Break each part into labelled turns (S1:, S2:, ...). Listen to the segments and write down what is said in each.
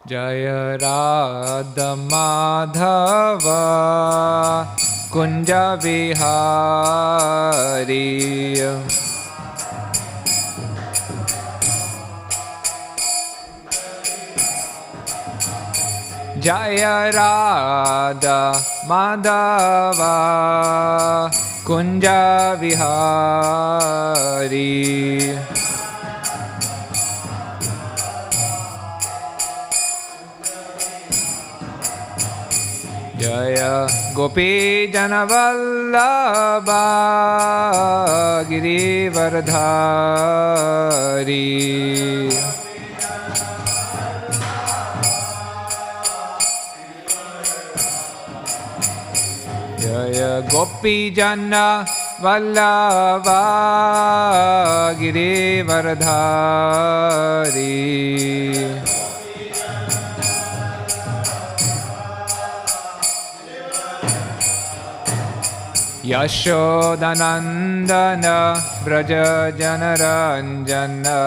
S1: Jaya Radha Madhava Kunja Vihari. Jaya Radha Madhava Kunja Vihari. Jaya Gopi Janavallabha Girivardhari. Jaya Gopi Jana Vallabha Girivardhari. Yashodanandana Braja Janaranjana.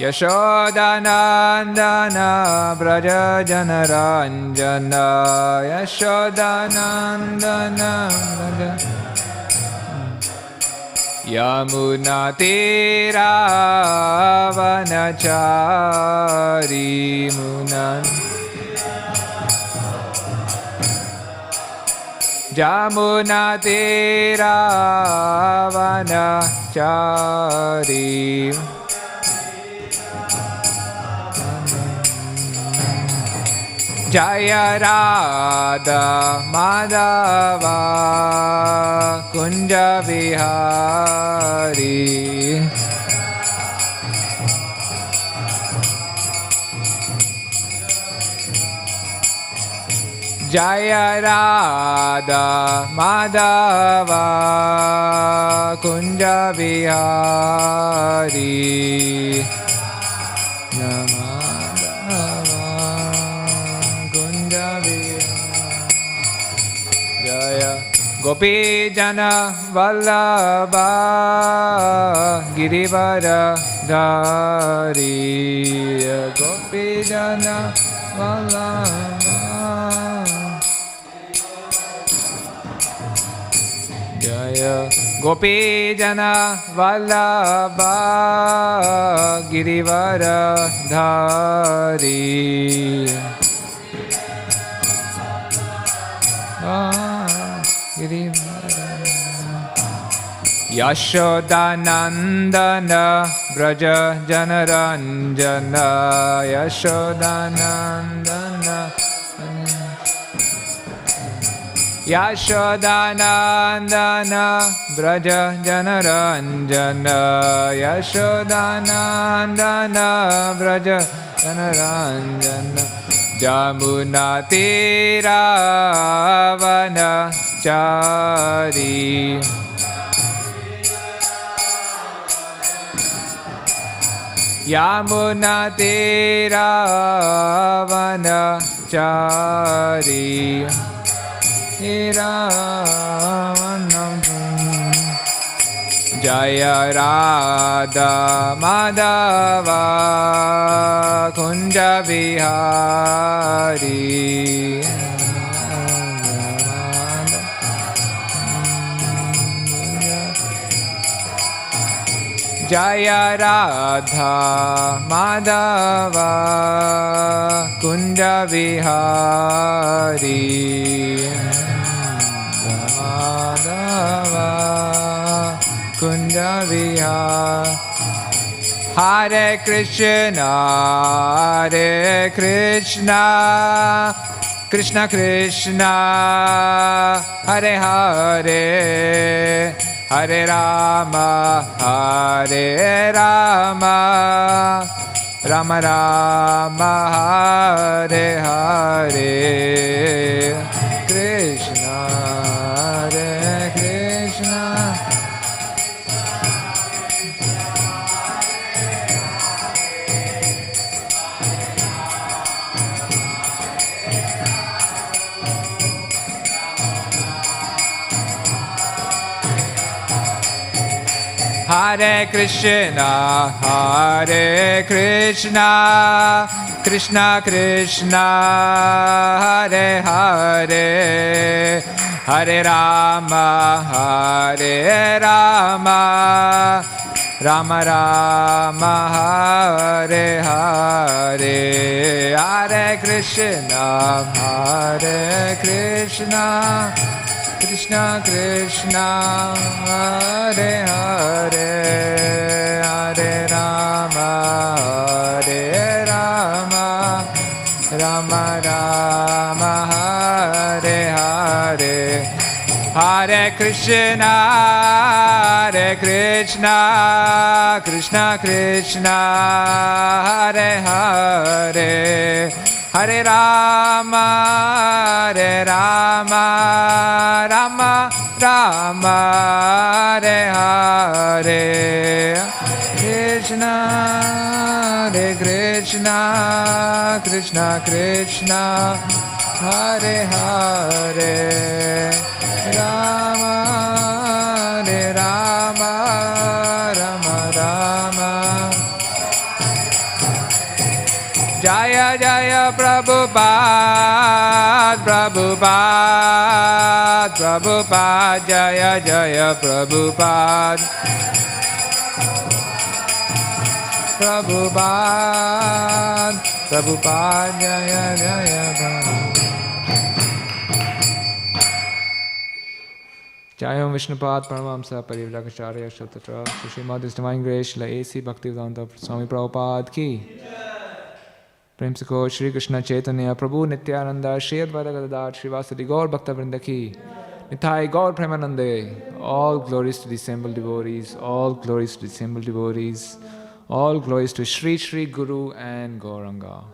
S1: Yashodanandana Braja Janaranjana. Yashodanandana Braja Yamuna Tira Vanachari Munan. Jamuna Tira Vanachari. Jaya Radha Madhava Kunja Vihari. Jaya Radha Madhava Kunja Vihari. Gopi Jana Vallabha Girivardhari. Gopi Jana Vallabha. Jaya Gopi Jana Vallabha Girivardhari. Yashodanandana Braja Janaranjana. Yashodanandana Yashodanandana Braja Janaranjana. Yashodanandana Braja Janaranjana. Jamuna Tira Vanachari. Yamuna Tira Vanachari. Jaya Radha Madhava Kunja Vihari. Jaya Radha Madhava Kunja Vihari. Madhava Kunja Vihari. Hare Krishna, Hare Krishna, Krishna Krishna, Hare Hare, Hare Rama, Hare Rama, Rama Rama, Hare Hare, Krishna, Hare Krishna. Hare Krishna, Krishna Krishna, Hare Hare, Hare Rama, Rama Rama, Hare Hare, Hare Krishna, Krishna Krishna, Hare Hare, Hare Rama, Rama Rama, Hare Hare, Hare Krishna, Krishna Krishna, Hare Hare, Hare Rama, Rama Rama, Hare Hare, Hare Krishna, Krishna Krishna, Hare Hare, Rama Rama Rama. Jaya Jaya Prabhupada, Jaya Jaya Prabhupada, Jaya Jaya Prabhupada. Jayam Vishnupad Paramamsa Parivrakacharya Shatatra Śrīmad Divine Grace Shila A.C. Bhaktivedanta Swami Prabhupada ki प्रेम से कहो श्री कृष्ण चैतन्य प्रभु नित्यानंद श्री अद्वैत गदाधर श्रीवासदि गौर भक्तवृंद की निताय गौर प्रेमानंदे. All glories to the assembled devotees, all glories to the assembled devotees, all glories to Shri Shri Guru and Gauranga.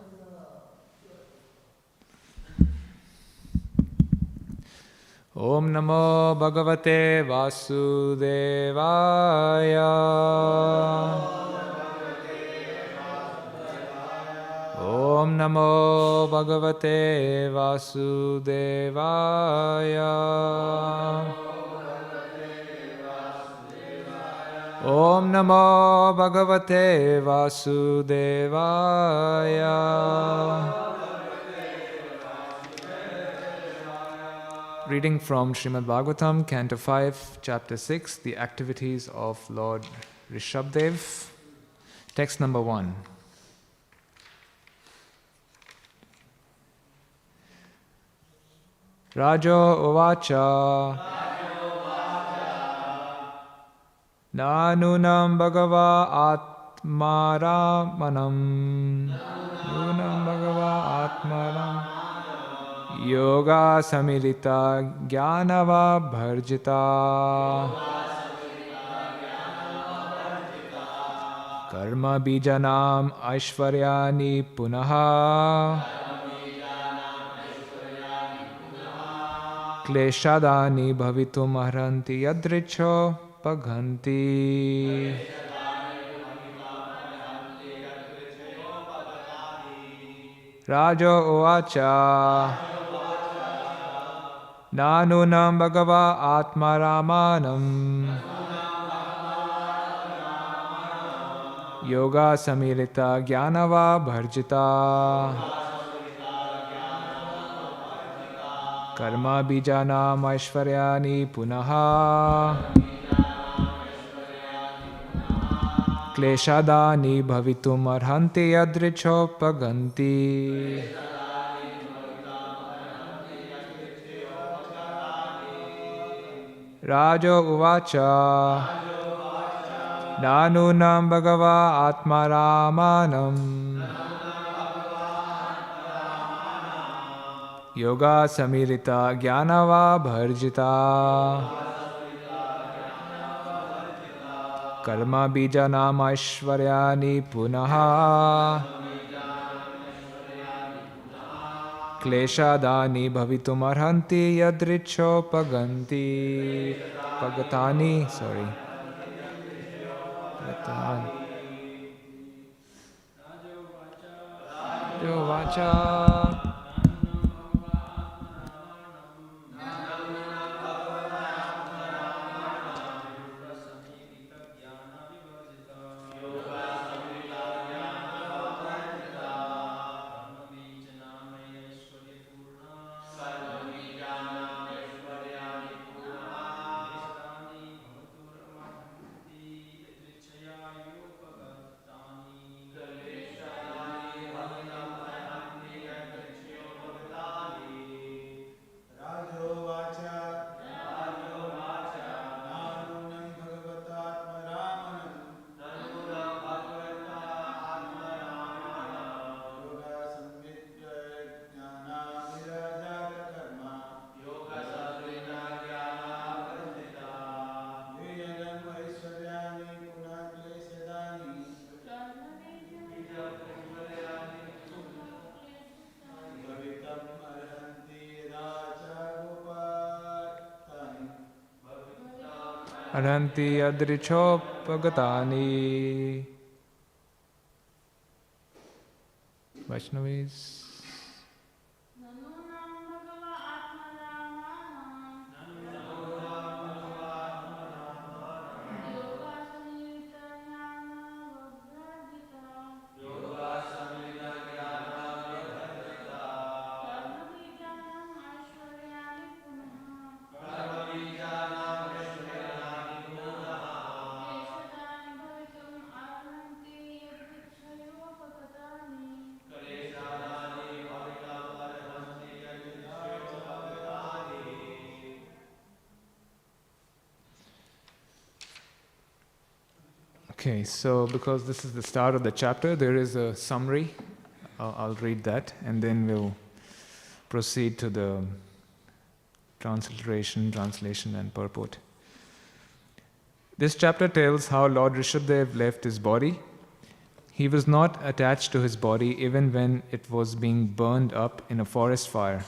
S1: Om Namo Bhagavate Vasudevaya. Om Namo Bhagavate Vasudevaya. Om Namo Bhagavate Vasudevaya. Reading from Śrīmad Bhāgavatam, Canto 5, Chapter 6, The Activities of Lord Rishabhdev. Text number 1. Rajo Uvacha Nanunam Bhagava Atmaramanam Nunam Bhagava Atmaram Yoga Samilita Jnanava Bharjita Karma Bijanam Aishwaryani Punaha Kleshadani bhavitum arhanti yadricho paghanti. Rajo uvacha Nanunam bhagava atmaramanam Yoga samilita jnanava bharjita Karma bijanam aishwaryani punaha Kleshadani bhavitum arhanti yadricho paganti. Rajo uvacha Nanunam bhagava atmaramanam Yoga samirita jnanava bharjita Karma bijanam aishwaryani punaha Kleshadani bhavitum arhanti yadricho paganti. Pagatani, sorry. Rajo vacha Arhanti adrichopagatani. Vaishnavis. Okay, so because this is the start of the chapter, there is a summary. I'll read that and then we'll proceed to the translation and purport. This chapter tells how Lord Rishabdev left his body. He was not attached to his body even when it was being burned up in a forest fire.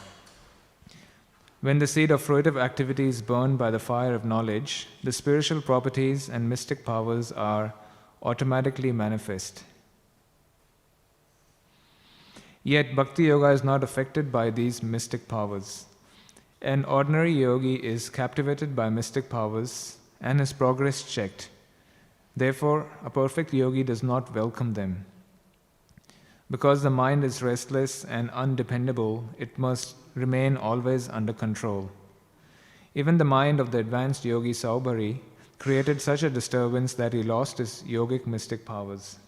S1: When the seed of fruitive activity is burned by the fire of knowledge, the spiritual properties and mystic powers are automatically manifest. Yet Bhakti Yoga is not affected by these mystic powers. An ordinary yogi is captivated by mystic powers and his progress checked. Therefore, a perfect yogi does not welcome them. Because the mind is restless and undependable, it must remain always under control. Even the mind of the advanced yogi Saubhari created such a disturbance that he lost his yogic mystic powers.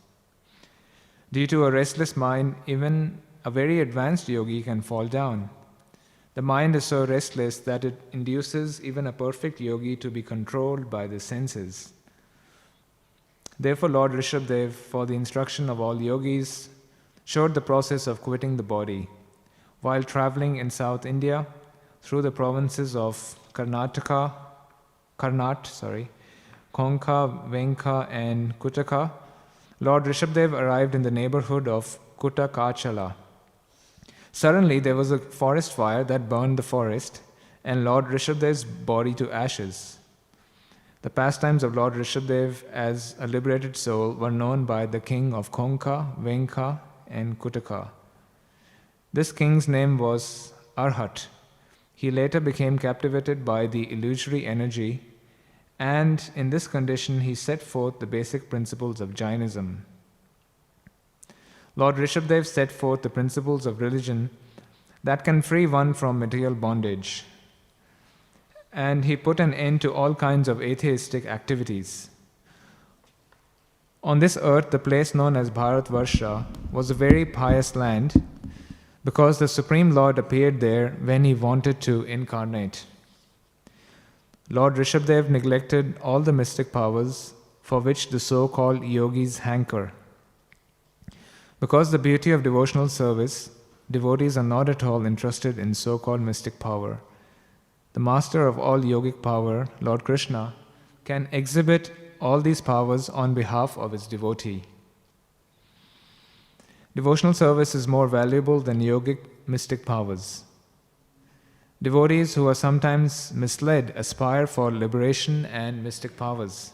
S1: Due to a restless mind, even a very advanced yogi can fall down. The mind is so restless that it induces even a perfect yogi to be controlled by the senses. Therefore, Lord Rishabdev, for the instruction of all yogis, showed the process of quitting the body. While traveling in South India, through the provinces of Konka, Venka and Kutaka, Lord Rishabdev arrived in the neighborhood of Kutakachala. Suddenly there was a forest fire that burned the forest and Lord Rishabdev's body to ashes. The pastimes of Lord Rishabdev as a liberated soul were known by the king of Konka, Venka and Kutaka. This king's name was Arhat. He later became captivated by the illusory energy, and in this condition he set forth the basic principles of Jainism. Lord Rishabdev set forth the principles of religion that can free one from material bondage, and he put an end to all kinds of atheistic activities. On this earth, the place known as Bharatvarsha was a very pious land because the Supreme Lord appeared there when he wanted to incarnate. Lord Rishabdev neglected all the mystic powers for which the so-called yogis hanker. Because the beauty of devotional service, devotees are not at all interested in so-called mystic power. The master of all yogic power, Lord Krishna, can exhibit all these powers on behalf of his devotee. Devotional service is more valuable than yogic mystic powers. Devotees who are sometimes misled aspire for liberation and mystic powers.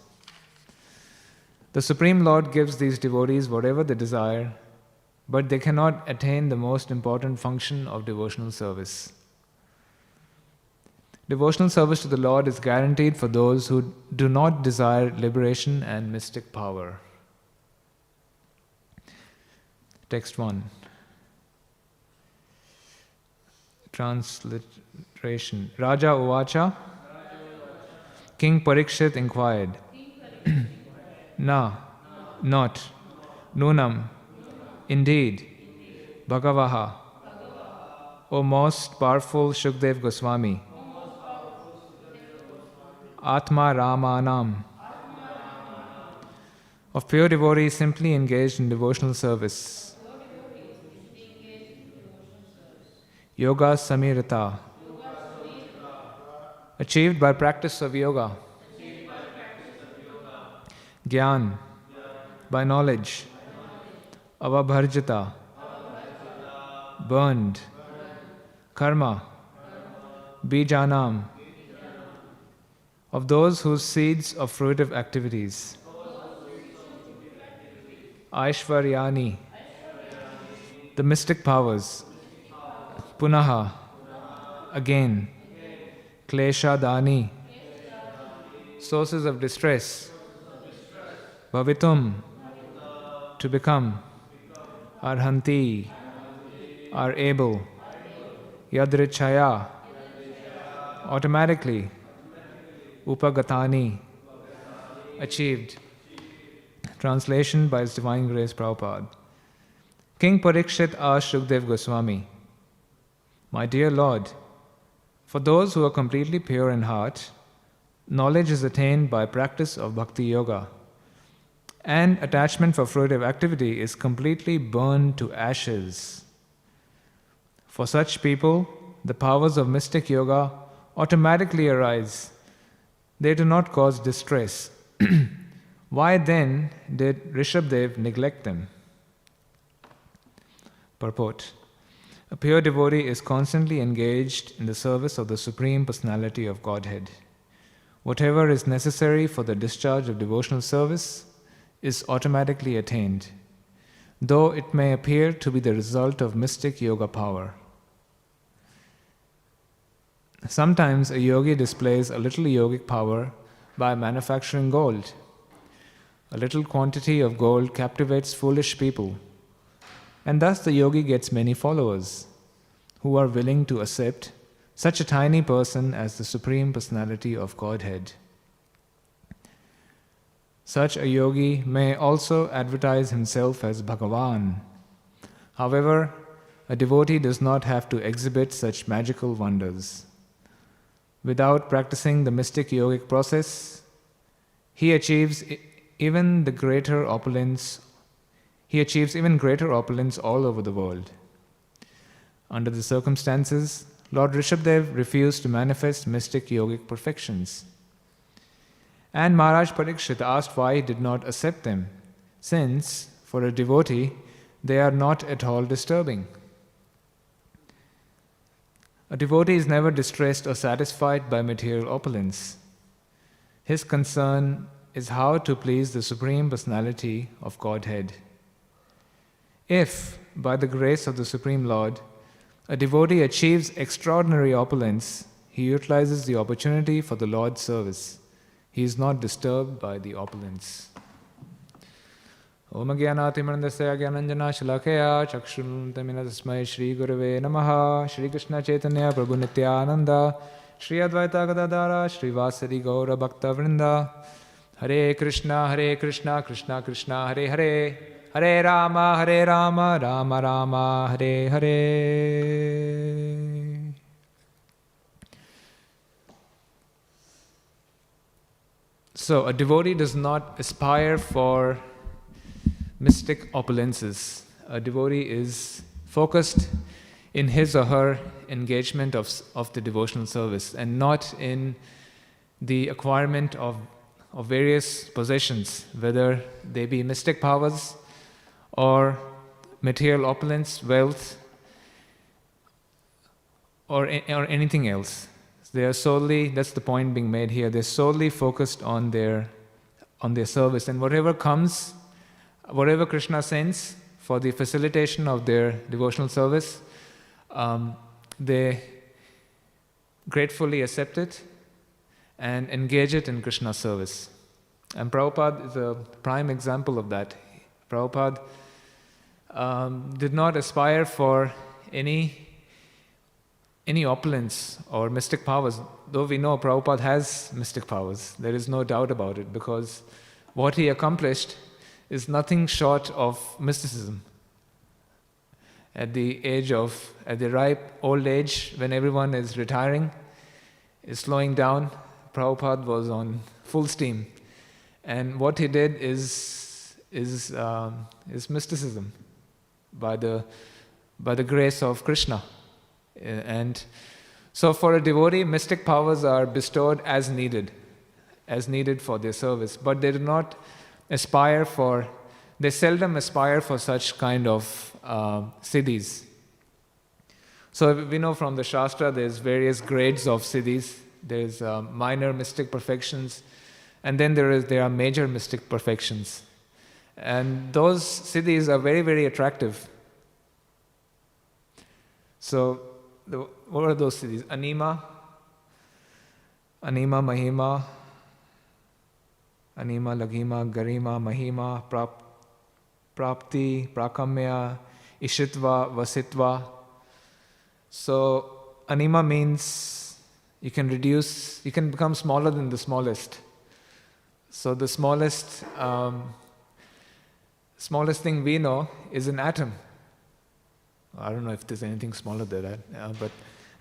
S1: The Supreme Lord gives these devotees whatever they desire, but they cannot attain the most important function of devotional service. Devotional service to the Lord is guaranteed for those who do not desire liberation and mystic power. Text 1. Transliteration. Raja Uvacha. King Parikshit inquired. Na, not. Nunam, indeed. Bhagavaha. O most powerful Shukdev Goswami. Atma Ramanam. Of pure devotees simply engaged in devotional service. Yoga Samirata. Achieved by practice of yoga. Gyan. By knowledge. Avabharjita. Burned. Karma. Bijanam. of those whose seeds of fruitive activities, Aishwaryani, the mystic powers, Punaha, again, Kleshadani, sources of distress, Bhavitum, to become, Arhanti, are able, Yadrichaya, automatically, Upagatani, achieved. Translation by His Divine Grace Prabhupada. King Parikshit asked Shukdev Goswami, "My dear Lord, for those who are completely pure in heart, knowledge is attained by practice of bhakti yoga, and attachment for fruitive activity is completely burned to ashes. For such people, the powers of mystic yoga automatically arise. They do not cause distress. Why then did Rishabdev neglect them?" Purport. A pure devotee is constantly engaged in the service of the Supreme Personality of Godhead. Whatever is necessary for the discharge of devotional service is automatically attained, though it may appear to be the result of mystic yoga power. Sometimes a yogi displays a little yogic power by manufacturing gold. A little quantity of gold captivates foolish people, and thus the yogi gets many followers who are willing to accept such a tiny person as the Supreme Personality of Godhead. Such a yogi may also advertise himself as Bhagavan. However, a devotee does not have to exhibit such magical wonders. Without practicing the mystic yogic process, he achieves even greater opulence all over the world. Under the circumstances, Lord Rishabdev refused to manifest mystic yogic perfections. And Maharaj Parikshit asked why he did not accept them, since, for a devotee, they are not at all disturbing. A devotee is never distressed or satisfied by material opulence. His concern is how to please the Supreme Personality of Godhead. If, by the grace of the Supreme Lord, a devotee achieves extraordinary opulence, he utilizes the opportunity for the Lord's service. He is not disturbed by the opulence. Om Jnanatimandasya Jnananjana Shalakaya Chakshuntamina Tasmai Shri Gurave Namaha Shri Krishna Chaitanya Prabhu Nityananda Shri Advaita Gadadara Shri Vasari Gaura Bhakta Vrinda Hare Krishna Krishna Krishna Hare Hare Hare Rama Rama Rama Hare Hare. So a devotee does not aspire for mystic opulences. A devotee is focused in his or her engagement of the devotional service and not in the acquirement of various possessions, whether they be mystic powers or material opulence, wealth, or anything else. They are solely, that's the point being made here, they're solely focused on their service, and whatever comes, whatever Krishna sends for the facilitation of their devotional service, they gratefully accept it and engage it in Krishna's service. And Prabhupada is a prime example of that. Prabhupada did not aspire for any opulence or mystic powers, though we know Prabhupada has mystic powers. There is no doubt about it, because what he accomplished is nothing short of mysticism. At the ripe old age, when everyone is retiring, is slowing down, Prabhupada was on full steam. And what he did is mysticism by the grace of Krishna. And so for a devotee, mystic powers are bestowed as needed for their service, but they do not they seldom aspire for such kind of siddhis. So we know from the Shastra there's various grades of siddhis. There's minor mystic perfections, and then there are major mystic perfections. And those siddhis are very, very attractive. So, what are those siddhis? Anima, Mahima, Anima, Laghima, Garima, Mahima, Prapti, Prakamya, Ishitva, Vasitva. So, Anima means you can become smaller than the smallest. So the smallest thing we know is an atom. I don't know if there's anything smaller than that, but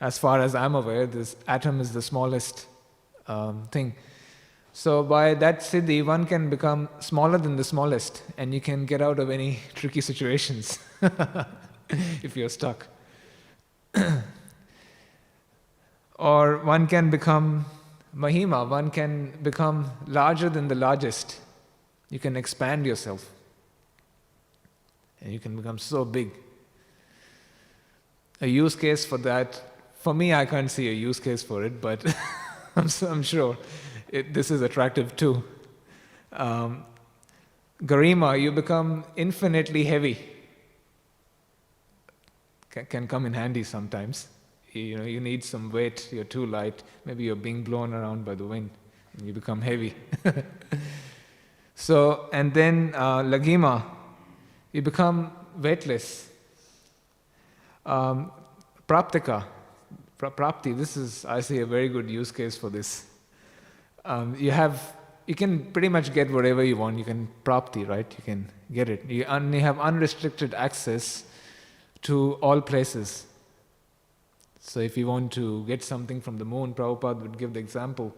S1: as far as I'm aware, this atom is the smallest thing. So by that siddhi, one can become smaller than the smallest, and you can get out of any tricky situations if you're stuck. Or one can become Mahima, one can become larger than the largest. You can expand yourself. And you can become so big. A use case for that, for me I can't see a use case for it, but I'm sure this is attractive too. Garima, you become infinitely heavy. Can come in handy sometimes. You need some weight, you're too light, maybe you're being blown around by the wind, and you become heavy. So, and then Laghima, you become weightless. Praptika, Prapti, this is, I see, a very good use case for this. You can pretty much get whatever you want. You can Prapti, right? You can get it. You have unrestricted access to all places. So if you want to get something from the moon, Prabhupada would give the example.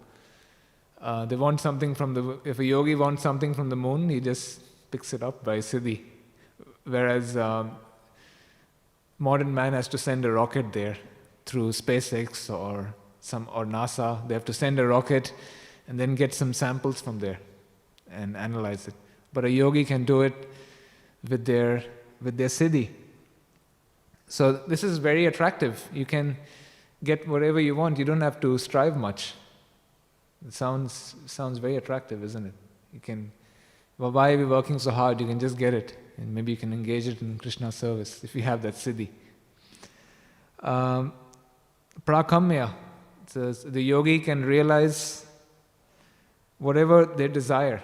S1: They want something if a yogi wants something from the moon, he just picks it up by siddhi. Whereas modern man has to send a rocket there through SpaceX or NASA. They have to send a rocket and then get some samples from there and analyze it. But a yogi can do it with their siddhi. So this is very attractive. You can get whatever you want. You don't have to strive much. It sounds very attractive, isn't it? You can. Well, why are we working so hard? You can just get it, and maybe you can engage it in Krishna service if you have that siddhi. Prakamya, the yogi can realize whatever they desire.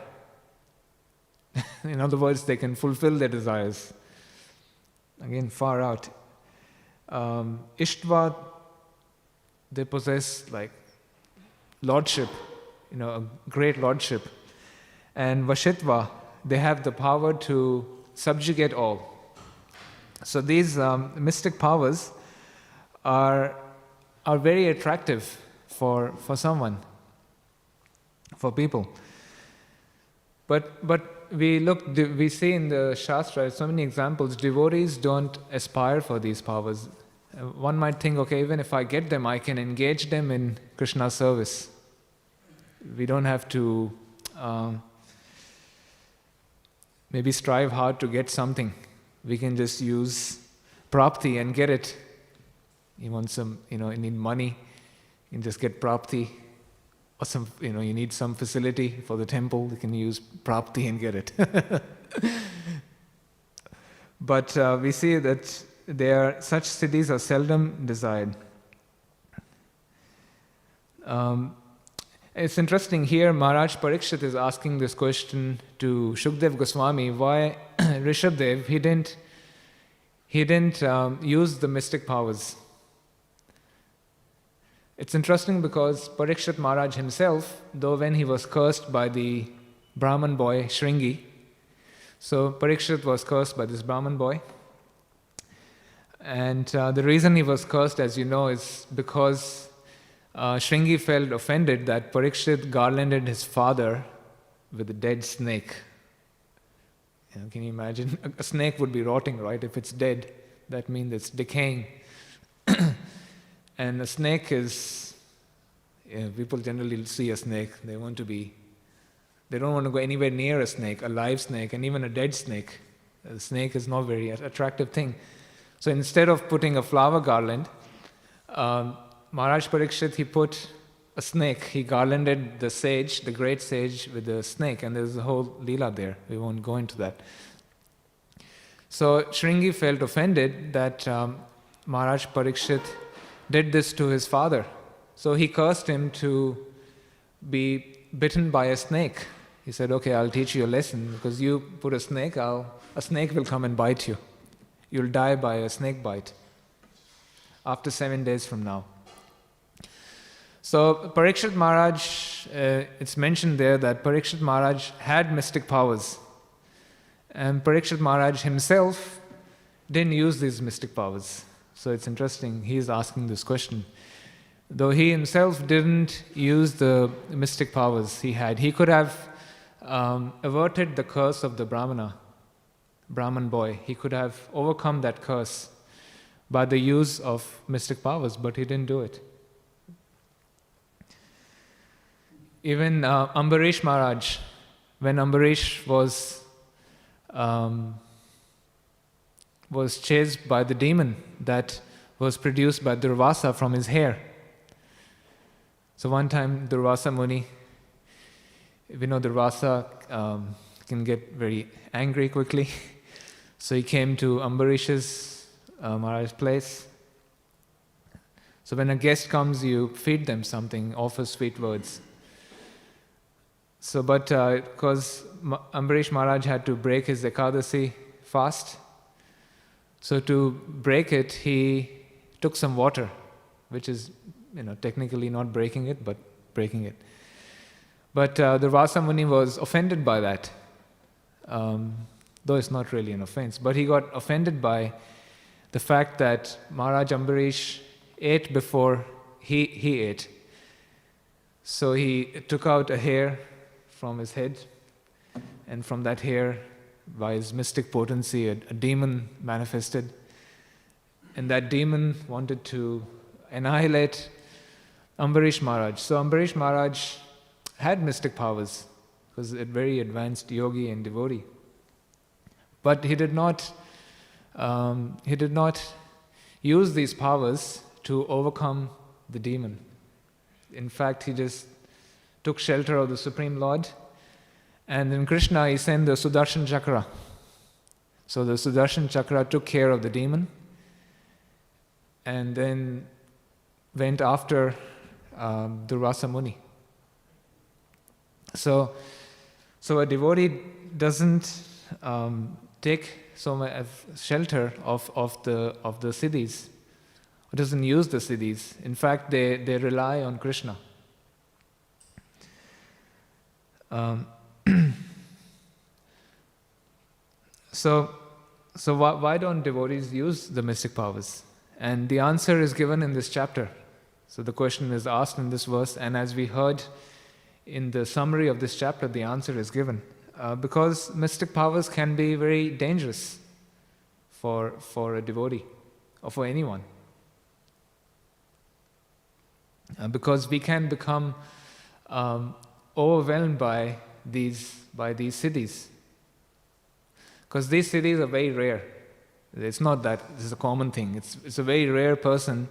S1: In other words, they can fulfill their desires. Again, far out. Ishtva, they possess like lordship, a great lordship. And Vashitva, they have the power to subjugate all. So these mystic powers are very attractive for someone, for people. But we see in the Shastra so many examples, devotees don't aspire for these powers. One might think, okay, even if I get them, I can engage them in Krishna service. We don't have to maybe strive hard to get something. We can just use prapti and get it. You want some, you need money, you can just get prapti. Or some, you need some facility for the temple, you can use prapti and get it. But we see that such siddhis are seldom desired. It's interesting here, Maharaj Parikshit is asking this question to Shukdev Goswami, why Rishabdev, he didn't use the mystic powers. It's interesting because Parikshit Maharaj himself, though when he was cursed by the Brahman boy, Shringi, so Parikshit was cursed by this Brahman boy. And the reason he was cursed, as you know, is because Shringi felt offended that Parikshit garlanded his father with a dead snake. Can you imagine? A snake would be rotting, right? If it's dead, that means it's decaying. And a snake is, people generally see a snake, they don't want to go anywhere near a snake, a live snake, and even a dead snake. A snake is not a very attractive thing. So instead of putting a flower garland, Maharaj Parikshit, he put a snake. He garlanded the sage, the great sage, with a snake, and there's a whole leela there. We won't go into that. So Shringi felt offended that Maharaj Parikshit did this to his father. So he cursed him to be bitten by a snake. He said, okay, I'll teach you a lesson, because you put a snake, a snake will come and bite you. You'll die by a snake bite after 7 days from now. So Parikshit Maharaj, it's mentioned there that Parikshit Maharaj had mystic powers. And Parikshit Maharaj himself didn't use these mystic powers. So it's interesting, he's asking this question. Though he himself didn't use the mystic powers he had, he could have averted the curse of the Brahman boy. He could have overcome that curse by the use of mystic powers, but he didn't do it. Even Ambarish Maharaj, when Ambarish was chased by the demon that was produced by Durvasa from his hair. So one time Durvasa Muni, we know Durvasa can get very angry quickly. So he came to Ambarish's Maharaj's place. So when a guest comes, you feed them something, offer sweet words. So, but because Ambarish Maharaj had to break his Ekadasi fast, so to break it, he took some water, which is, technically not breaking it, but breaking it. But Durvasa Muni was offended by that, though it's not really an offense. But he got offended by the fact that Maharaj Ambarish ate before he ate. So he took out a hair from his head, and from that hair, by his mystic potency, a demon manifested. And that demon wanted to annihilate Ambarish Maharaj. So Ambarish Maharaj had mystic powers, was a very advanced yogi and devotee. But he did not use these powers to overcome the demon. In fact, he just took shelter of the Supreme Lord, and in Krishna he sent the Sudarshan Chakra. So the Sudarshan Chakra took care of the demon, and then went after Durvasa Muni. So a devotee doesn't take so much shelter of the siddhis, or doesn't use the siddhis. In fact, they rely on Krishna. So why don't devotees use the mystic powers? And the answer is given in this chapter. So the question is asked in this verse, and as we heard in the summary of this chapter, the answer is given. Because mystic powers can be very dangerous for a devotee, or for anyone. Because we can become overwhelmed by these siddhis. Because these siddhis are very rare. It's not that this is a common thing. It's a very rare person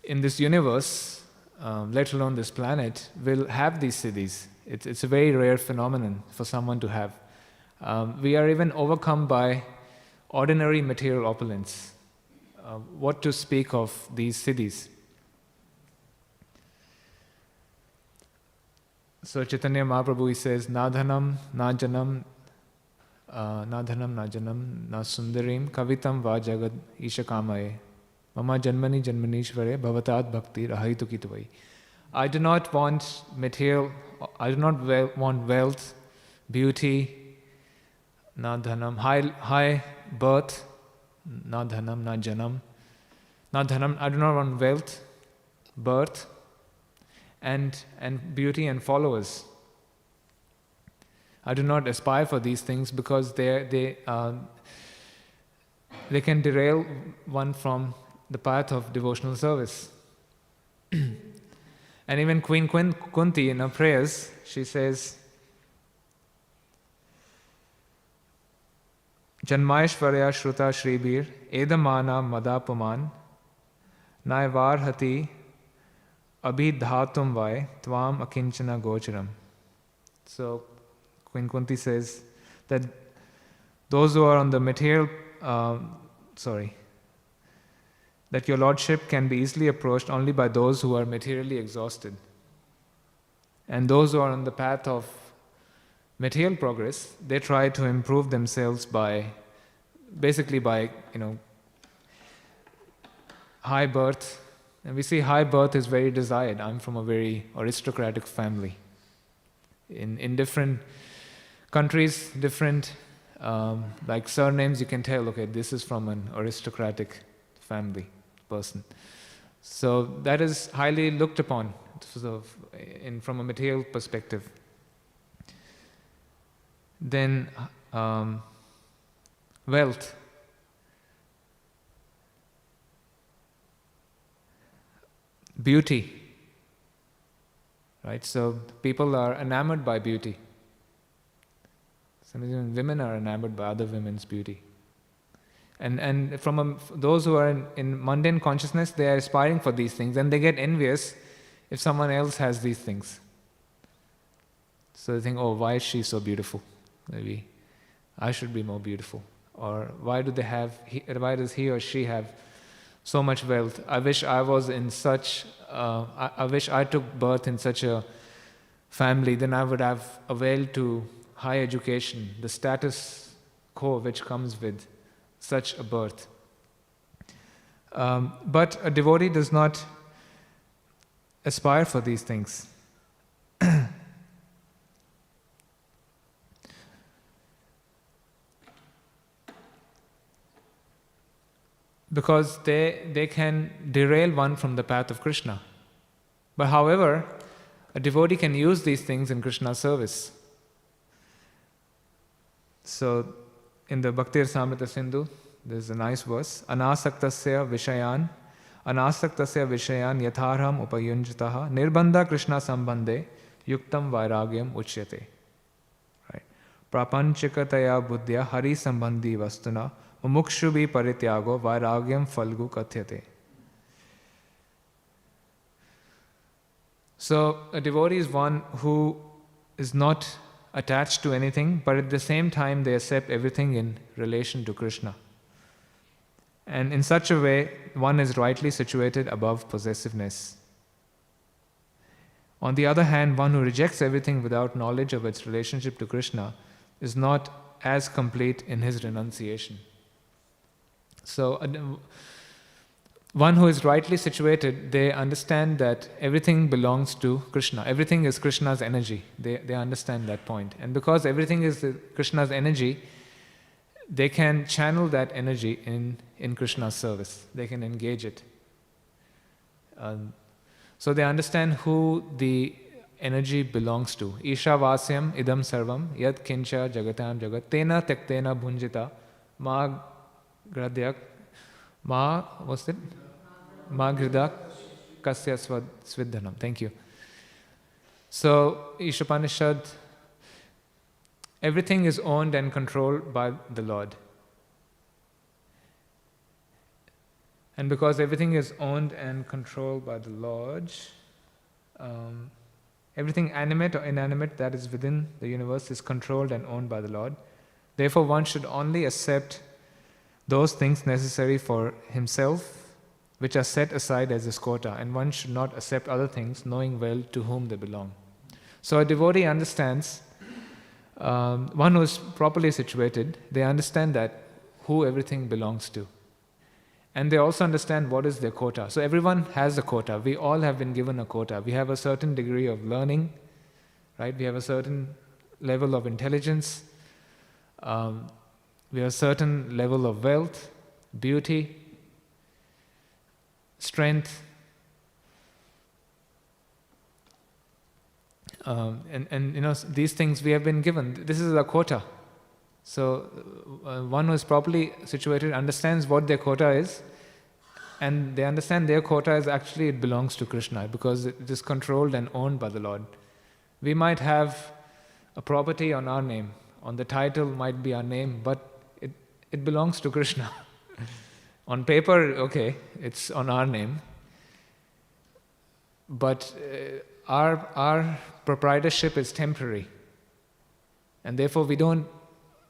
S1: in this universe, let alone this planet, will have these siddhis. It's a very rare phenomenon for someone to have. We are even overcome by ordinary material opulence. What to speak of these siddhis? So Chaitanya Mahaprabhu, he says, Na dhanam, na janam, na sundarim, kavitam va jagad isha kamaye, mama janmani janmanishvare, bhavatat bhakti rahitu kitvai. I do not want material, I do not want wealth, beauty, na dhanam, high birth, na dhanam, na janam. Na dhanam, I do not want wealth, birth, and beauty and followers. I do not aspire for these things because they can derail one from the path of devotional service. And even Queen Kunti in her prayers, she says, Janmaishvarya Shruta Shribir Edamana Madapuman Naivarhati abhidhatum vai tvam akinchana gocharam. So Queen Kunti says that those who are on the material, that your lordship can be easily approached only by those who are materially exhausted. And those who are on the path of material progress, they try to improve themselves by high birth. And we see high birth is very desired. I'm from a very aristocratic family. In different countries, different like surnames, you can tell, okay, this is from an aristocratic family person. So that is highly looked upon from a material perspective. Then wealth. Beauty. Right? So people are enamored by beauty. Sometimes women are enamored by other women's beauty. And those who are in mundane consciousness, they are aspiring for these things, and they get envious if someone else has these things. So they think, oh, why is she so beautiful? Maybe I should be more beautiful. Or why does he or she have so much wealth? I wish I was in such. I wish I took birth in such a family. Then I would have availed to high education, the status quo which comes with such a birth. But a devotee does not aspire for these things. Because they can derail one from the path of Krishna. But however, a devotee can use these things in Krishna's service. So in the Bhakti Rasamrita Sindhu, there's a nice verse, Anasaktasya Vishayan yatharham upayunjataha nirbandha Krishna sambandhe yuktam vairagyam uchyate. Right? Prapanchikataya buddhya hari sambandhi vastuna mumukshubhi parityago vairagyam falgu kathyate. So a devotee is one who is not attached to anything, but at the same time they accept everything in relation to Krishna. And in such a way, one is rightly situated above possessiveness. On the other hand, one who rejects everything without knowledge of its relationship to Krishna is not as complete in his renunciation. So, one who is rightly situated, they understand that everything belongs to Krishna. Everything is Krishna's energy. They understand that point. And because everything is Krishna's energy, they can channel that energy in Krishna's service. They can engage it. So they understand who the energy belongs to. Isha vasyam idam sarvam yad kincha jagatam jagat tena tektena bhunjita ma gradyak ma gridak kasya svidhanam. Thank you. So Ishopanishad, everything is owned and controlled by the Lord. And because everything is owned and controlled by the Lord, everything animate or inanimate that is within the universe is controlled and owned by the Lord. Therefore, one should only accept those things necessary for himself, which are set aside as his quota, and one should not accept other things, knowing well to whom they belong. So a devotee understands, one who is properly situated, they understand that who everything belongs to. And they also understand what is their quota. So everyone has a quota. We all have been given a quota. We have a certain degree of learning, right? We have a certain level of intelligence. We have a certain level of wealth, beauty, strength, and these things we have been given. This is a quota. So one who is properly situated understands what their quota is, and they understand their quota is actually it belongs to Krishna because it is controlled and owned by the Lord. We might have a property on our name, on the title might be our name, but it belongs to Krishna. On paper, okay, it's on our name. but our proprietorship is temporary, and therefore we don't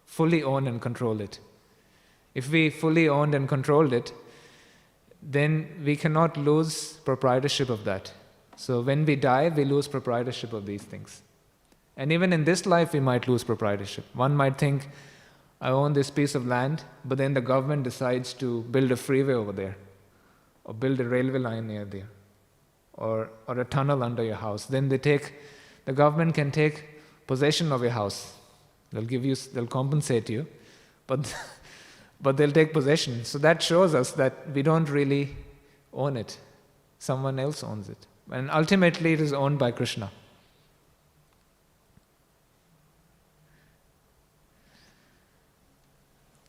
S1: fully own and control it. If we fully owned and controlled it, then we cannot lose proprietorship of that. So when we die, we lose proprietorship of these things. And even in this life, we might lose proprietorship. One might think, I own this piece of land, but then the government decides to build a freeway over there, or build a railway line near there, or a tunnel under your house. Then the government can take possession of your house. They'll compensate you, but they'll take possession. So that shows us that we don't really own it. Someone else owns it. And ultimately it is owned by Krishna.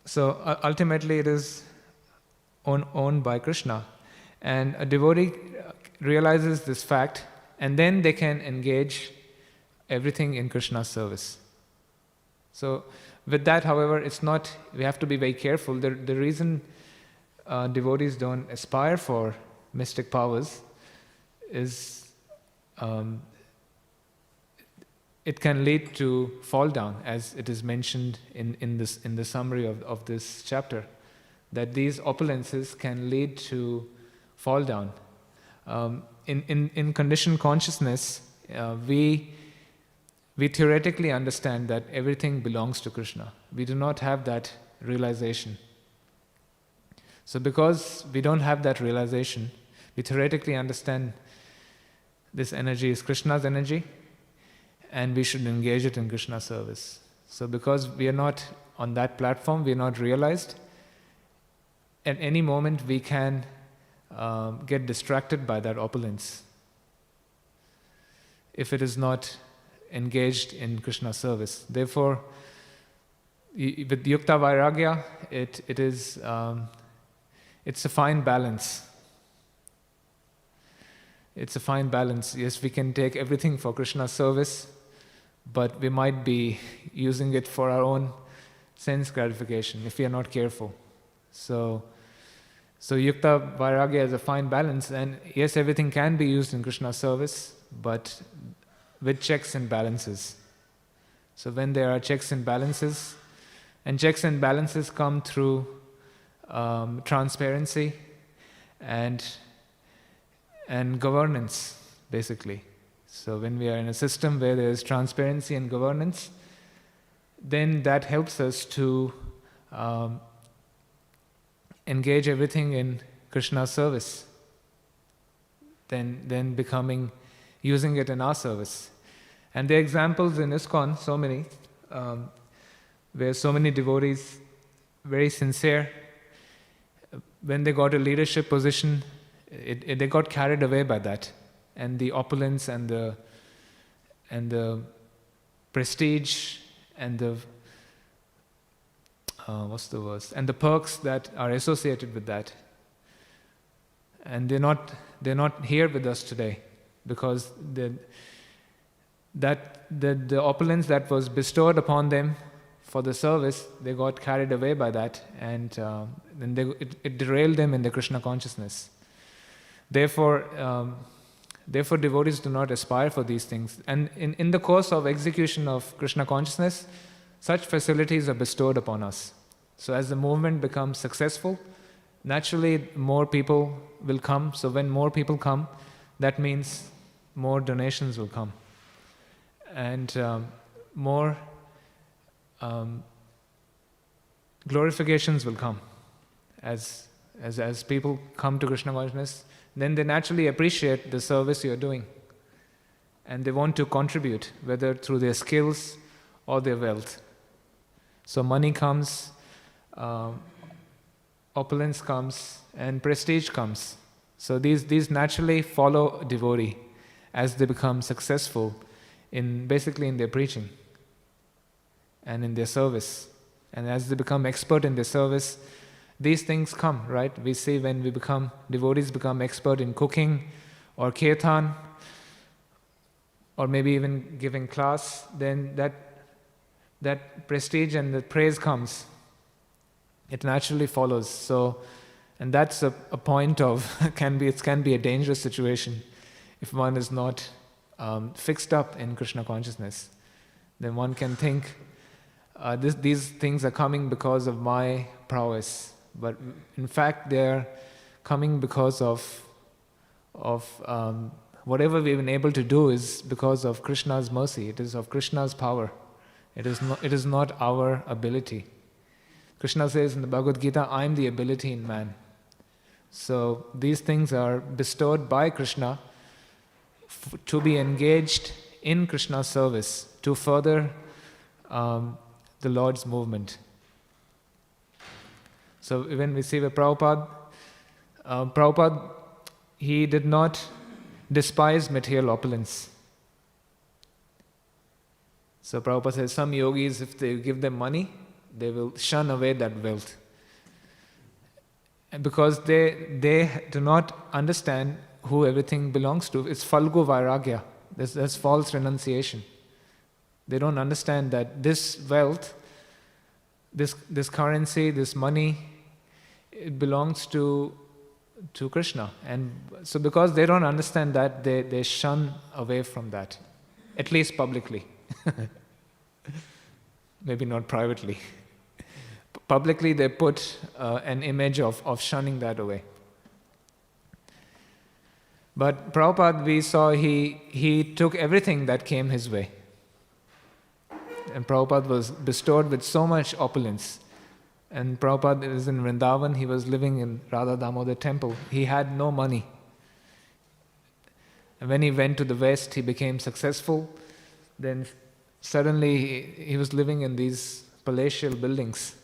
S1: So ultimately it is owned by Krishna. And a devotee realizes this fact, and then they can engage everything in Krishna's service. So with that, however, we have to be very careful. The reason devotees don't aspire for mystic powers is it can lead to fall down, as it is mentioned in the summary of this chapter, that these opulences can lead to fall down. In conditioned consciousness, we theoretically understand that everything belongs to Krishna. We do not have that realization. So because we don't have that realization, we theoretically understand this energy is Krishna's energy, and we should engage it in Krishna's service. So because we are not on that platform, we are not realized, at any moment we can get distracted by that opulence if it is not engaged in Krishna's service. Therefore, with Yukta Vairagya, it's a fine balance. It's a fine balance. Yes, we can take everything for Krishna's service, but we might be using it for our own sense gratification if we are not careful. So Yukta Vairagya is a fine balance, and yes, everything can be used in Krishna's service, but with checks and balances. So when there are checks and balances come through transparency and governance, basically. So when we are in a system where there is transparency and governance, then that helps us to engage everything in Krishna's service, then using it in our service. And there are examples in ISKCON, so many, where so many devotees, very sincere, when they got a leadership position, they got carried away by that, and the opulence and the prestige and the and the perks that are associated with that. And they're not here with us today, because the opulence that was bestowed upon them for the service, they got carried away by that, and then it derailed them in the Krishna consciousness. Therefore, devotees do not aspire for these things. And in the course of execution of Krishna consciousness, such facilities are bestowed upon us. So as the movement becomes successful, naturally more people will come. So when more people come, that means more donations will come, and more glorifications will come. As people come to Krishna consciousness, then they naturally appreciate the service you are doing, and they want to contribute, whether through their skills or their wealth. So money comes, opulence comes, and prestige comes. So these naturally follow a devotee as they become successful basically in their preaching and in their service. And as they become expert in their service, these things come, right? We see when devotees become expert in cooking or kirtan, or maybe even giving class, then that prestige and the praise comes. It naturally follows. So, and that's a point of it can be a dangerous situation if one is not fixed up in Krishna consciousness, then one can think these things are coming because of my prowess, but in fact they are coming because of whatever we've been able to do is because of Krishna's mercy. It is of Krishna's power. It is not our ability. Krishna says in the Bhagavad Gita, I am the ability in man. So these things are bestowed by Krishna to be engaged in Krishna's service, to further the Lord's movement. So when we see with Prabhupada, he did not despise material opulence. So Prabhupada says some yogis, if they give them money, they will shun away that wealth. And because they do not understand who everything belongs to. It's falgu vairagya. That's false renunciation. They don't understand that this wealth, this currency, this money, it belongs to Krishna. And so because they don't understand that, they shun away from that, at least publicly. Maybe not privately. Publicly they put an image of shunning that away. But Prabhupada, we saw he took everything that came his way. And Prabhupada was bestowed with so much opulence. And Prabhupada is in Vrindavan, he was living in Radha Damodar temple. He had no money. And when he went to the West, he became successful. Then suddenly he was living in these palatial buildings.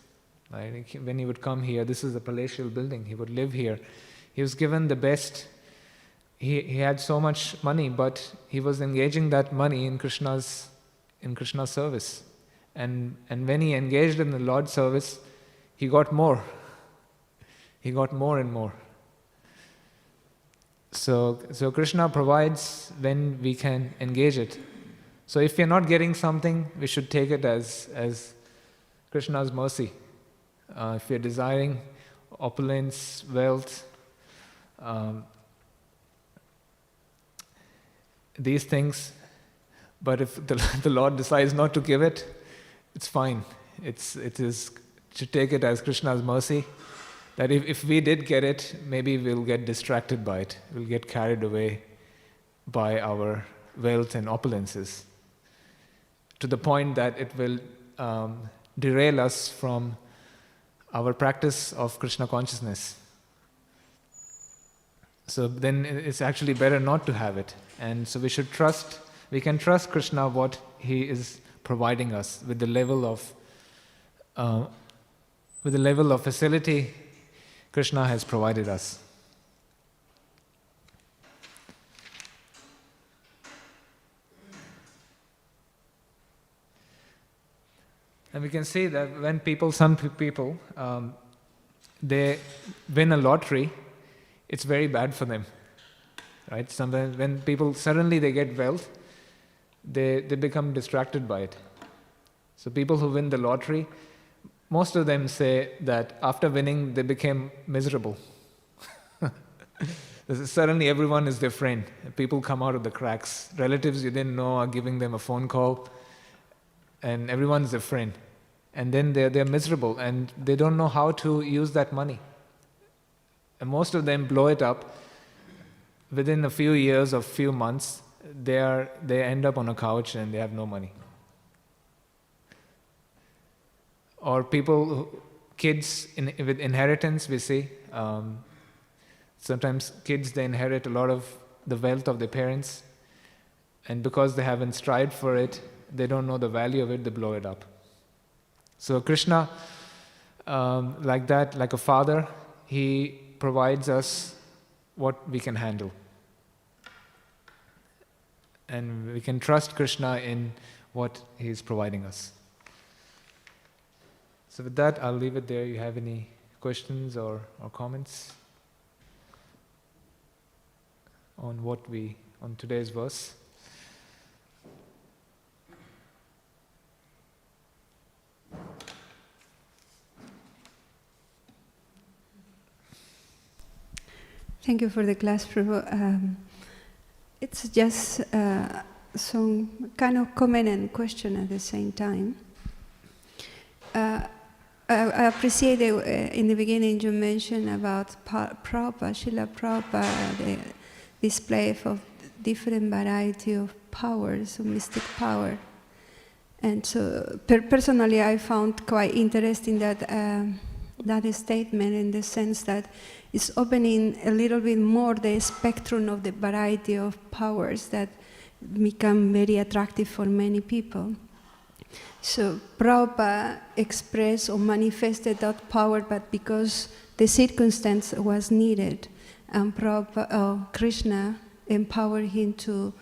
S1: Right? When he would come here, this is a palatial building, he would live here. He was given the best. He had so much money, but he was engaging that money in Krishna's service. And when he engaged in the Lord's service, he got more. He got more and more. So Krishna provides when we can engage it. So if we are not getting something, we should take it as Krishna's mercy. If we are desiring opulence, wealth, these things, but if the Lord decides not to give it, it's fine. It is to take it as Krishna's mercy. That if we did get it, maybe we'll get distracted by it. We'll get carried away by our wealth and opulences, to the point that it will derail us from our practice of Krishna consciousness. So then it's actually better not to have it. And so we can trust Krishna what he is providing us with the level of facility Krishna has provided us. And we can see that when some people, they win a lottery, it's very bad for them, right? Sometimes when people suddenly they get wealth, they become distracted by it. So people who win the lottery, most of them say that after winning they became miserable. Suddenly everyone is their friend. People come out of the cracks. Relatives you didn't know are giving them a phone call, and everyone's their friend. And then they're miserable and they don't know how to use that money. And most of them blow it up. Within a few years or few months, they end up on a couch and they have no money. Or kids with inheritance, we see. Sometimes kids, they inherit a lot of the wealth of their parents, and because they haven't strived for it, they don't know the value of it, they blow it up. So Krishna, like that, like a father, he provides us what we can handle. And we can trust Krishna in what he is providing us. So with that, I'll leave it there. You have any questions or comments on today's verse?
S2: Thank you for the class, Prabhu. It's just some kind of comment and question at the same time. I appreciate in the beginning you mentioned about Prabhupada, Srila Prabhupada, the display of different variety of powers, of mystic power. And so personally I found quite interesting that that statement, in the sense that it's opening a little bit more the spectrum of the variety of powers that become very attractive for many people. So Prabhupada expressed or manifested that power, but because the circumstance was needed, and Krishna empowered him to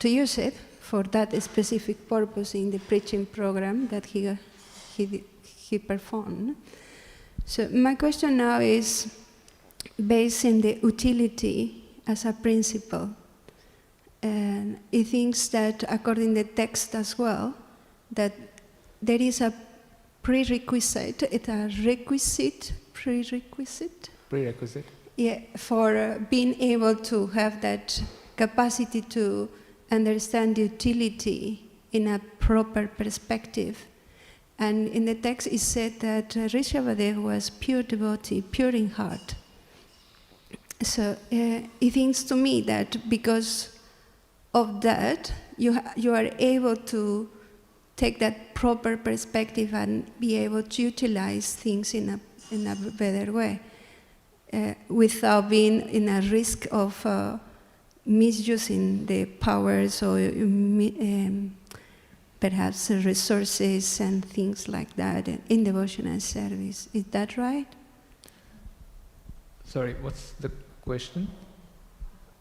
S2: use it for that specific purpose in the preaching program that he performed. So my question now is based on the utility as a principle. And he thinks that, according to the text as well, that there is a prerequisite,
S1: Prerequisite?
S2: Yeah, for being able to have that capacity to understand the utility in a proper perspective. And in the text it said that Rishabhadev was pure devotee, pure in heart. So it seems to me that because of that, you are able to take that proper perspective and be able to utilize things in a better way, without being in a risk of misusing the powers or perhaps resources and things like that in devotional service. Is that right?
S1: Sorry, what's the question?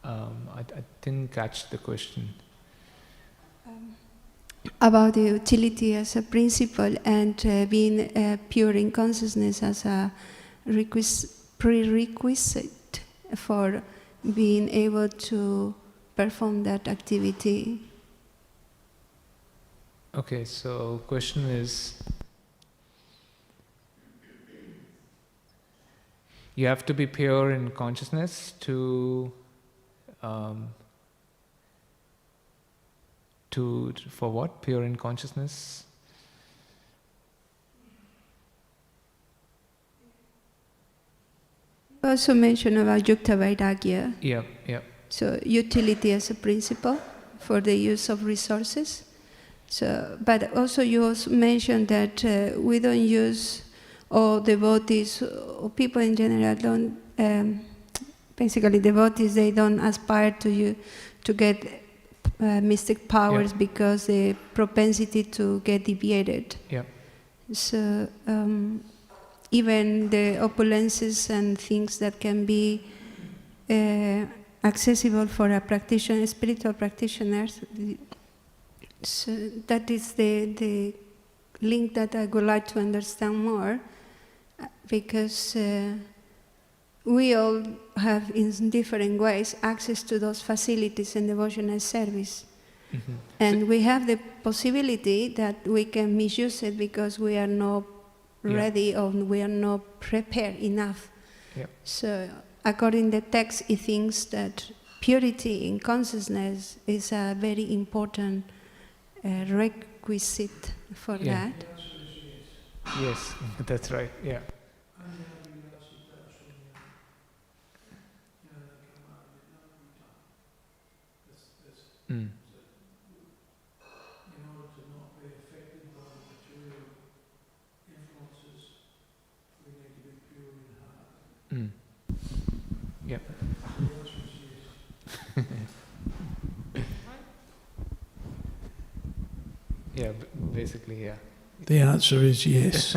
S1: I didn't catch the question.
S2: About the utility as a principle and being pure in consciousness as a prerequisite for being able to perform that activity.
S1: Okay, so question is, you have to be pure in consciousness to for what? Pure in consciousness?
S2: Also mentioned about Yukta Vairagya.
S1: Yeah.
S2: So utility as a principle for the use of resources. So, but also you also mentioned that we don't use, or devotees or people in general don't. Basically, devotees, they don't aspire to get mystic powers, because the propensity to get deviated.
S1: Yeah.
S2: So even the opulences and things that can be accessible for a practitioner, spiritual practitioners. So that is the link that I would like to understand more, because we all have, in different ways, access to those facilities in devotional service.
S1: Mm-hmm.
S2: And we have the possibility that we can misuse it because we are not ready or we are not prepared enough.
S1: Yeah.
S2: So according to the text, it thinks that purity in consciousness is a very important requisite for that.
S1: Yes, that's right, yeah. Mm.
S3: In order to not be affected by material influences, we need to be pure in heart.
S1: Mm. Yep. Yeah, basically, yeah.
S3: The answer is yes.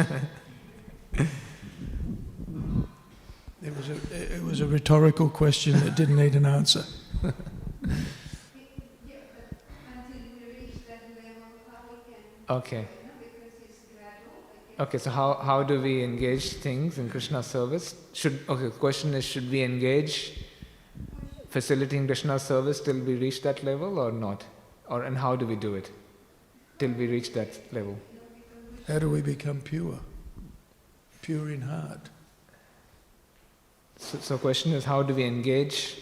S3: It was a rhetorical question that didn't need an answer.
S1: Okay. Okay, so how do we engage things in Krishna's service? The question is, should we engage facilitating Krishna's service till we reach that level or not? And how do we do it till we reach that level?
S3: How do we become pure? Pure in heart.
S1: So question is, how do we engage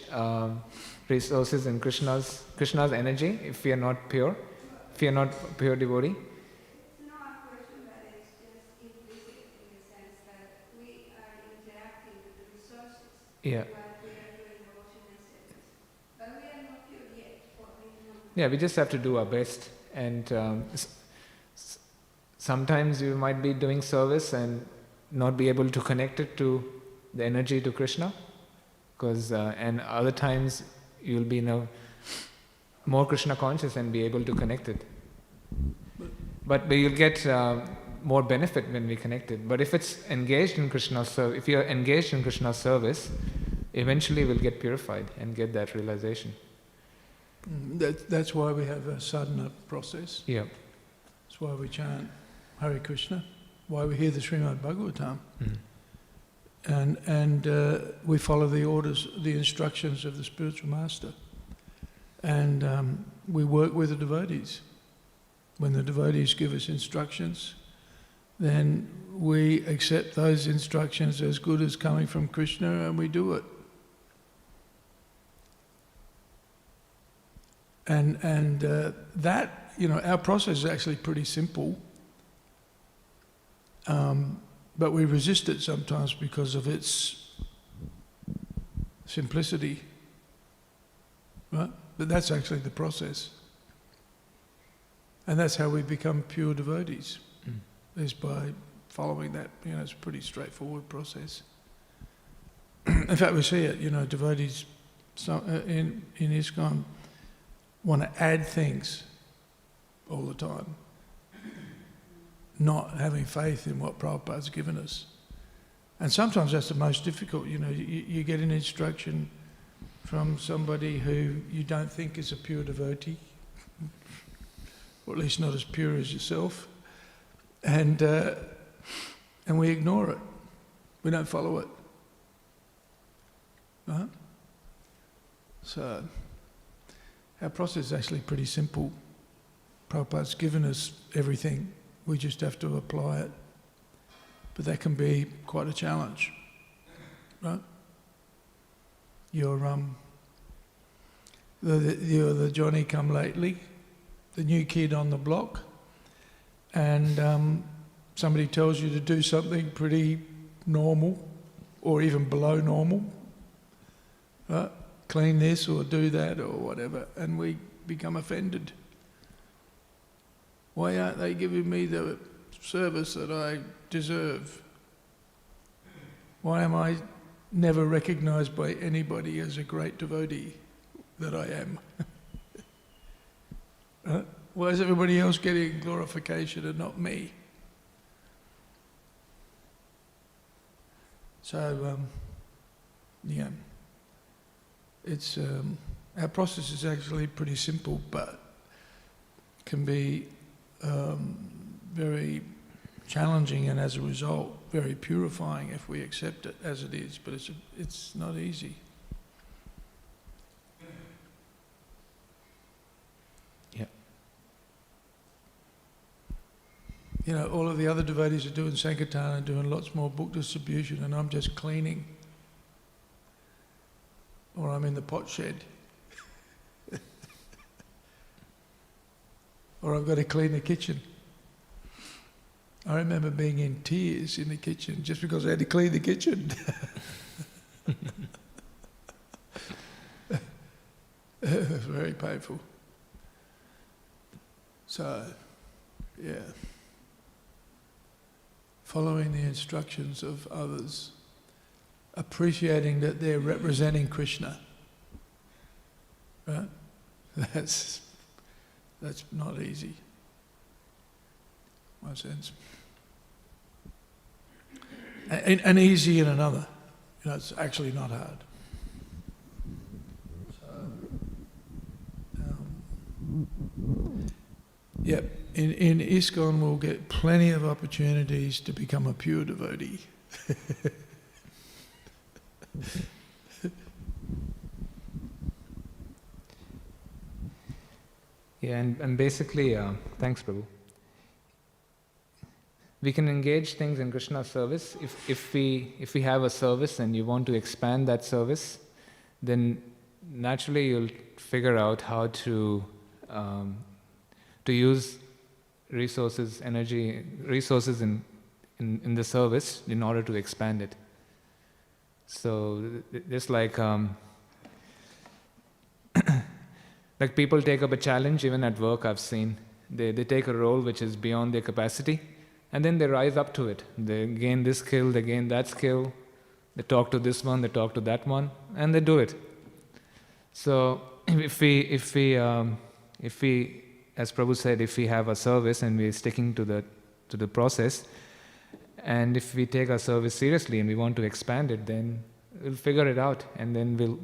S1: resources in Krishna's energy if we are not pure, if we are not pure devotee?
S2: It's not a question, but it's just implicit in the sense that we are interacting with the resources
S1: Yeah.
S2: while we are doing devotion and service. But we are not pure yet, or we know.
S1: Yeah, we just have to do our best, and sometimes you might be doing service and not be able to connect it to the energy to Krishna, because and other times you'll be more Krishna conscious and be able to connect it. But you'll get more benefit when we connect it. But if it's engaged in Krishna's service, if you're engaged in Krishna's service, eventually we'll get purified and get that realization.
S3: That's why we have a sadhana process.
S1: Yeah.
S3: That's why we chant Hare Krishna, why we hear the Śrīmad Bhāgavatam. And we follow the orders, the instructions of the spiritual master. And we work with the devotees. When the devotees give us instructions, then we accept those instructions as good as coming from Krishna, and we do it. And that, our process is actually pretty simple. But we resist it sometimes because of its simplicity, right? But that's actually the process. And that's how we become pure devotees, is by following that. It's a pretty straightforward process. In fact, we see it, devotees in ISKCON want to add things all the time, not having faith in what Prabhupada's given us. And sometimes that's the most difficult. You get an instruction from somebody who you don't think is a pure devotee, or at least not as pure as yourself, and we ignore it. We don't follow it. Right? So our process is actually pretty simple. Prabhupada's given us everything. We just have to apply it. But that can be quite a challenge, right? You're the Johnny-come-lately, the new kid on the block, and somebody tells you to do something pretty normal, or even below normal, right? Clean this or do that or whatever, and we become offended. Why aren't they giving me the service that I deserve? Why am I never recognised by anybody as a great devotee that I am? Why is everybody else getting glorification and not me? So, it's our process is actually pretty simple, but can be very challenging, and as a result, very purifying if we accept it as it is. But it's not easy.
S1: Yeah.
S3: All of the other devotees are doing Sankirtan and doing lots more book distribution, and I'm just cleaning. Or I'm in the pot shed. Or I've got to clean the kitchen. I remember being in tears in the kitchen just because I had to clean the kitchen. It was very painful. So, yeah. Following the instructions of others, appreciating that they're representing Krishna. Right? That's not easy, in one sense. And easy in another. It's actually not hard. Yep, in ISKCON we'll get plenty of opportunities to become a pure devotee.
S1: Yeah, and basically, thanks, Prabhu. We can engage things in Krishna's service. If we have a service and you want to expand that service, then naturally you'll figure out how to use resources, energy, resources in the service in order to expand it. So just like like people take up a challenge, even at work I've seen. They take a role which is beyond their capacity, and then they rise up to it. They gain this skill, they gain that skill, they talk to this one, they talk to that one, and they do it. So if we, as Prabhu said, if we have a service and we're sticking to the process, and if we take our service seriously and we want to expand it, then we'll figure it out, and then we'll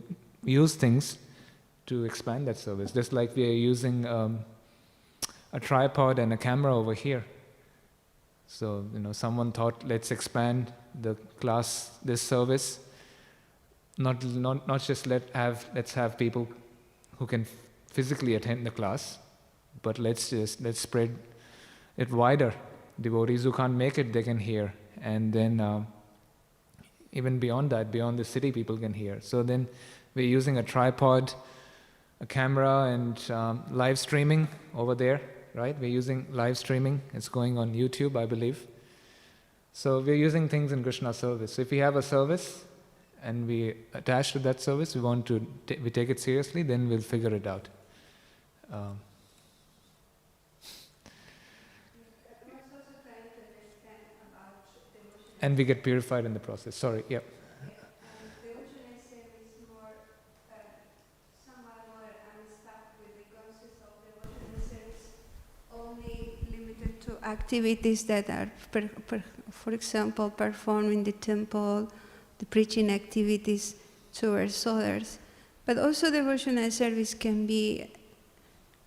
S1: use things to expand that service. Just like we are using a tripod and a camera over here. So, someone thought, let's expand the class, this service. Not just let's have people who can physically attend the class, but let's spread it wider. Devotees who can't make it, they can hear, and then even beyond that, beyond the city, people can hear. So then we're using a tripod, a camera, and live streaming over there, right? We're using live streaming. It's going on YouTube, I believe. So we're using things in Krishna service. So if we have a service and we attach to that service, we take it seriously, then we'll figure it out. And we get purified in the process. Sorry, yep.
S2: Devotional service more, somewhat more unstuck with the concept of devotional service only limited to activities that are, for example, performed in the temple, the preaching activities towards others. But also devotional service can be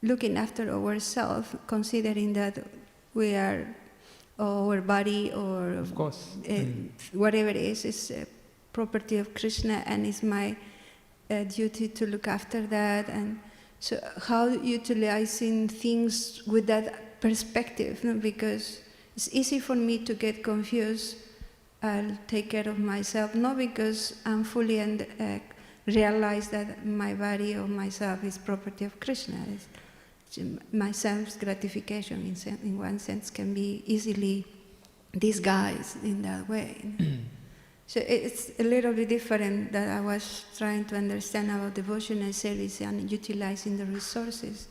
S2: looking after ourselves, considering that we are our body or
S1: of course.
S2: Whatever it is a property of Krishna, and it's my duty to look after that. And so how utilizing things with that perspective, because it's easy for me to get confused. I'll take care of myself, not because I'm fully realize that my body or myself is property of Krishna. My self's gratification, in one sense, can be easily disguised in that way. So it's a little bit different that I was trying to understand about devotional service and utilizing the resources,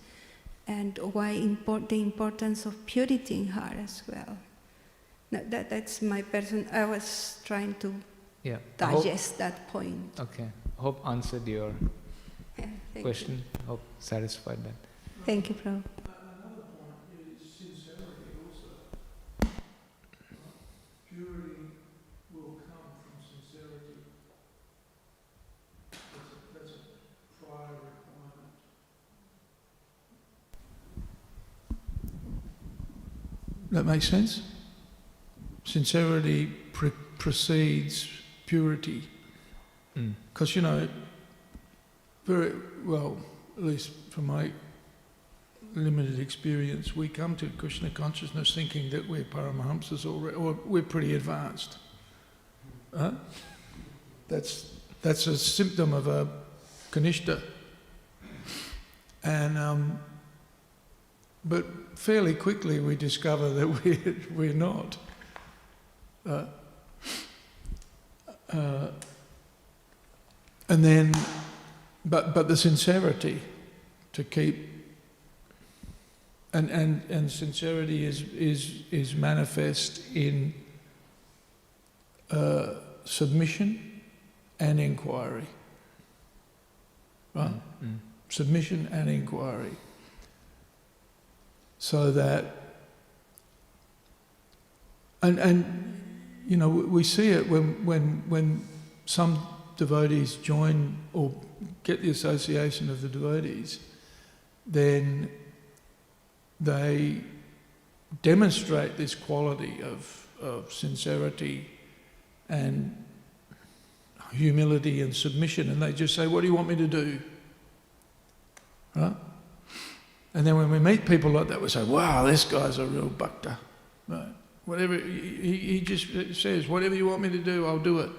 S2: and why the importance of purity in heart as well. Now, that's my person. I was trying to digest that point.
S1: Okay. Hope answered your question. Hope satisfied that.
S2: Thank you, Prabhu.
S3: Another point is sincerity also. Purity will come from sincerity. That's a prior requirement. That makes sense? Sincerity precedes purity. Because, very well, at least from my limited experience, we come to Krishna consciousness thinking that we're Paramahamsas or we're pretty advanced. That's a symptom of a Kanishta. And but fairly quickly we discover that we're not. And then, but the sincerity to keep. And sincerity is manifest in submission and inquiry, right? Submission and inquiry, so that, and we see it when some devotees join or get the association of the devotees, then they demonstrate this quality of sincerity and humility and submission, and they just say, "What do you want me to do?" Right? And then when we meet people like that, we say, "Wow, this guy's a real bhakta." Right? Whatever he just says, "Whatever you want me to do, I'll do it."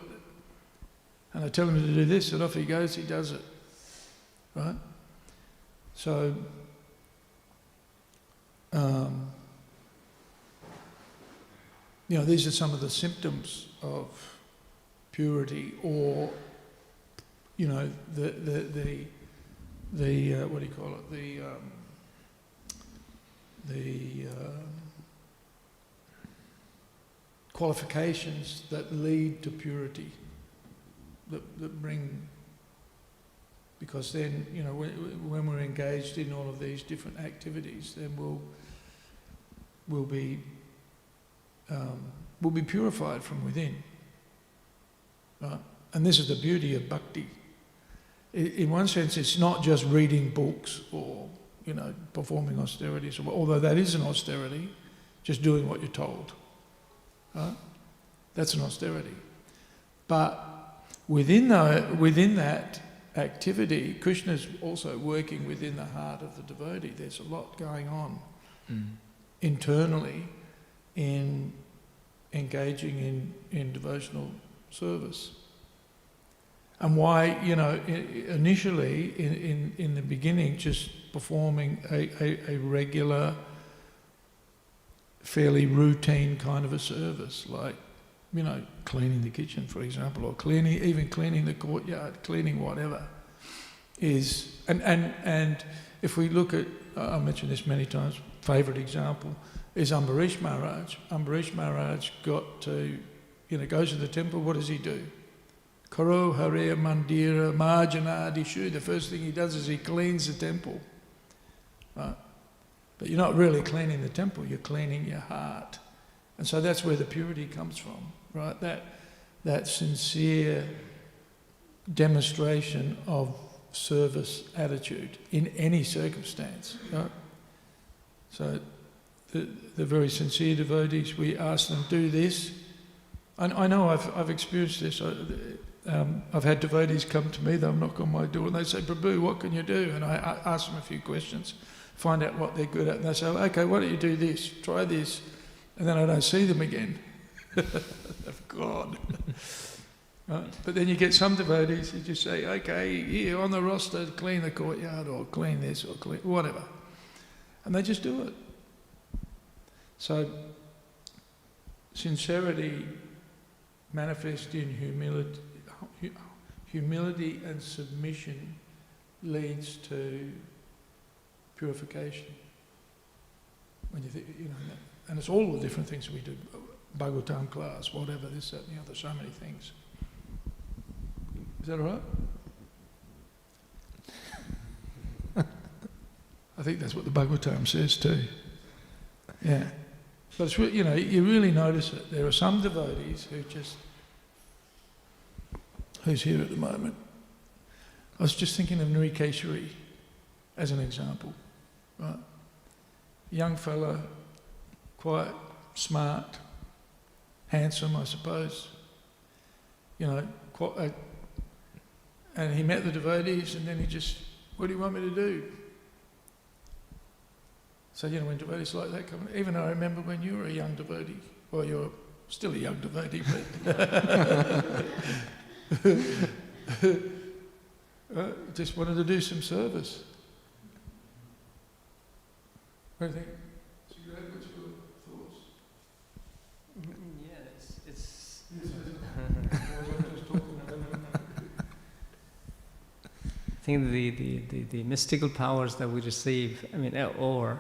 S3: And I tell him to do this, and off he goes, he does it. right? So, these are some of the symptoms of purity, or the what do you call it? The qualifications that lead to purity, that bring. Because then, when we're engaged in all of these different activities, then we'll be purified from within, right? And this is the beauty of bhakti. In one sense, it's not just reading books or performing austerities, although that is an austerity, just doing what you're told, right? That's an austerity. But within that activity, Krishna's also working within the heart of the devotee. There's a lot going on internally in engaging in devotional service. And why, initially, in the beginning, just performing a regular, fairly routine kind of a service, like, cleaning the kitchen, for example, or even cleaning the courtyard, cleaning whatever, is, and if we look at, I mentioned this many times, favourite example is Ambarish Maharaj. Ambarish Maharaj goes to the temple, what does he do? Karo Hare Mandir Marjana Dishu. The first thing he does is he cleans the temple. Right? But you're not really cleaning the temple, you're cleaning your heart. And so that's where the purity comes from, right? That sincere demonstration of service attitude in any circumstance, right? So the very sincere devotees, we ask them, do this. I know I've experienced this. I've had devotees come to me, they'll knock on my door and they say, Prabhu, what can you do? And I ask them a few questions, find out what they're good at, and they say, okay, why don't you do this, try this, and then I don't see them again. They've gone. Right? But then you get some devotees who just say, okay, here on the roster, clean the courtyard, or clean this, or clean whatever. And they just do it. So, sincerity manifest in humility and submission leads to purification. When you think, and it's all the different things we do, Bhagavatam class, whatever, this, that, and the other, so many things. Is that all right? I think that's what the Bhagavatam says too. Yeah. But it's you really notice it. There are some devotees who's here at the moment. I was just thinking of Nrikeshwari as an example, right? Young fella, quite smart, handsome, I suppose. And he met the devotees, and then he just, what do you want me to do? So, when devotees like that come, even I remember when you were a young devotee, well, you're still a young devotee, but just wanted to do some service. What do you think? So what's your thoughts?
S4: Yeah, it's I think the mystical powers that we receive, or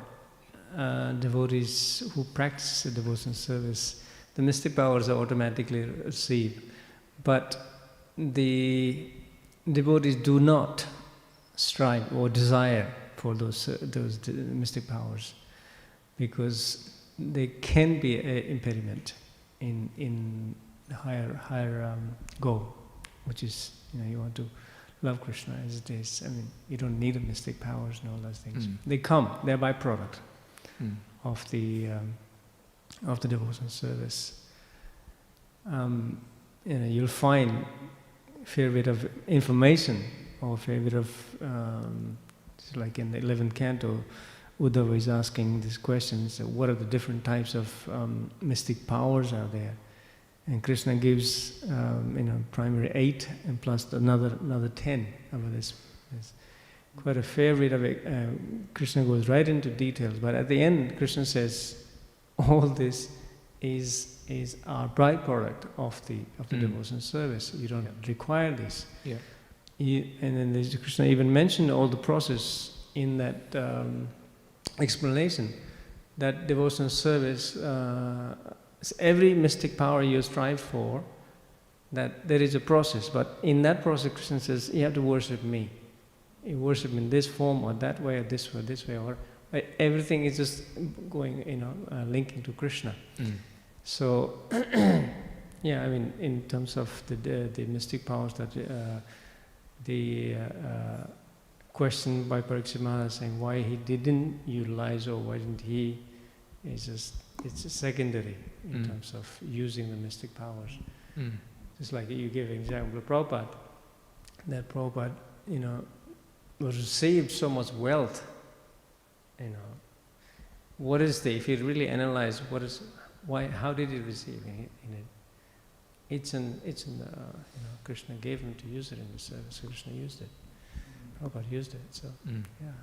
S4: devotees who practice the devotional service, the mystic powers are automatically received. But the devotees do not strive or desire for those mystic powers, because they can be an impediment in higher goal, which is you want to love Krishna as it is. You don't need the mystic powers and all those things. They come; they're byproduct of the devotional service. You'll find a fair bit of information, or a fair bit of, like in the 11th canto, Uddhava is asking these questions: what are the different types of mystic powers are there? And Krishna gives primary 8 and plus another 10 over this. quite a fair bit of it. Krishna goes right into details, but at the end, Krishna says, all this is our byproduct of the devotional service. You don't require this.
S1: Yeah.
S4: And then Krishna even mentioned all the process in that explanation, that devotional service, every mystic power you strive for, that there is a process, but in that process Krishna says, you have to worship me. You worship in this form or that way or this way, or everything is just going, linking to Krishna. So, yeah, I mean, in terms of the mystic powers, that the question by Parikshit Maharaj saying why he didn't utilize or why didn't he, it's secondary in terms of using the mystic powers. Just like you give an example of Prabhupada, that Prabhupada, was received so much wealth. What is if you really analyze how did he receive it? It's Krishna gave him to use it in the service. So Krishna used it. Prabhupada used it. So yeah.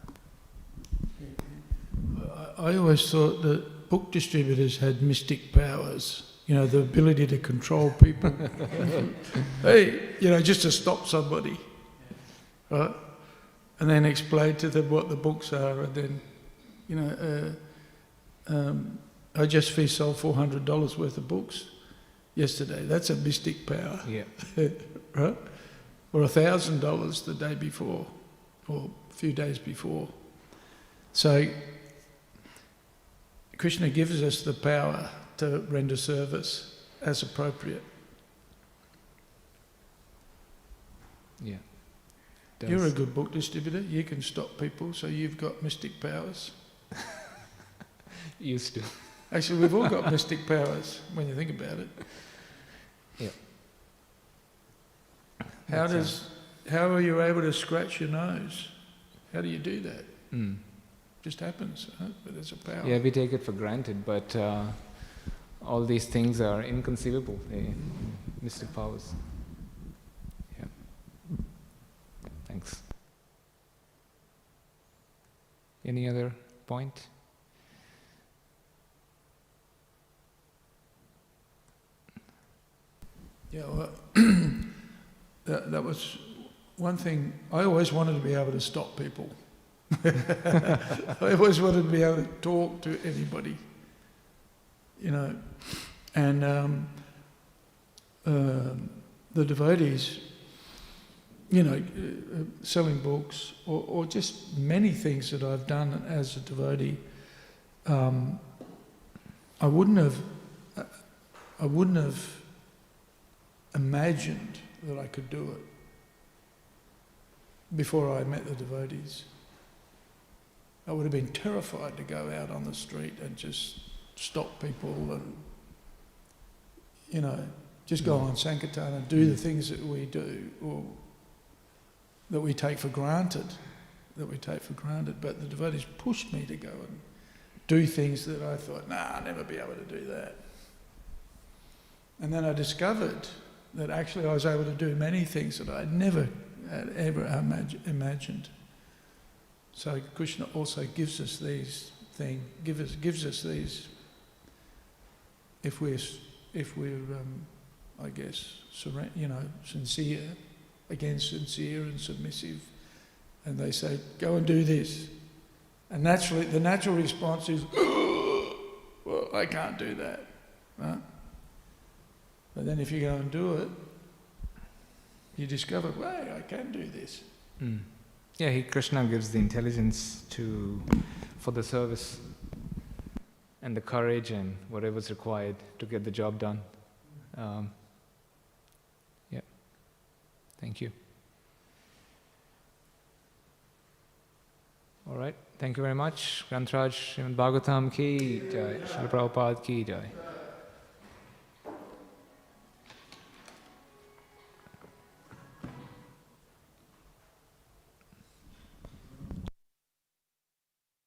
S3: I always thought that book distributors had mystic powers. The ability to control people. Hey, just to stop somebody, right? And then explain to them what the books are, and then, I just sold $400 worth of books yesterday. That's a mystic power.
S1: Yeah.
S3: Right? Or $1,000 the day before, or a few days before. So, Krishna gives us the power to render service as appropriate.
S1: Yeah.
S3: You're a good book distributor. You can stop people, so you've got mystic powers.
S1: Used to.
S3: Actually, we've all got mystic powers when you think about it.
S1: Yeah.
S3: How are you able to scratch your nose? How do you do that? Just happens, huh? But it's a power.
S1: Yeah, we take it for granted, but all these things are inconceivable. Mystic powers. Yeah. Thanks. Any other point?
S3: Yeah, well, that was one thing. I always wanted to be able to stop people. I always wanted to be able to talk to anybody, and the devotees, selling books or just many things that I've done as a devotee, I wouldn't have imagined that I could do it before I met the devotees. I would have been terrified to go out on the street and just stop people and, just go on Sankirtan and do the things that we do, or that we take for granted. But the devotees pushed me to go and do things that I thought, I'll never be able to do that. And then I discovered that actually I was able to do many things that I never had ever imagined. So Krishna also gives us these things, gives us these, if we're I guess, sincere and submissive, and they say, go and do this. And naturally, the natural response is, well, I can't do that, right? But then if you go and do it, you discover, hey, I can do this.
S1: Yeah, Krishna gives the intelligence for the service, and the courage and whatever's required to get the job done. Yeah. Thank you. All right. Thank you very much. Grantraj Śrīmad Bhāgavatam ki jai. Srila Prabhupada ki jai.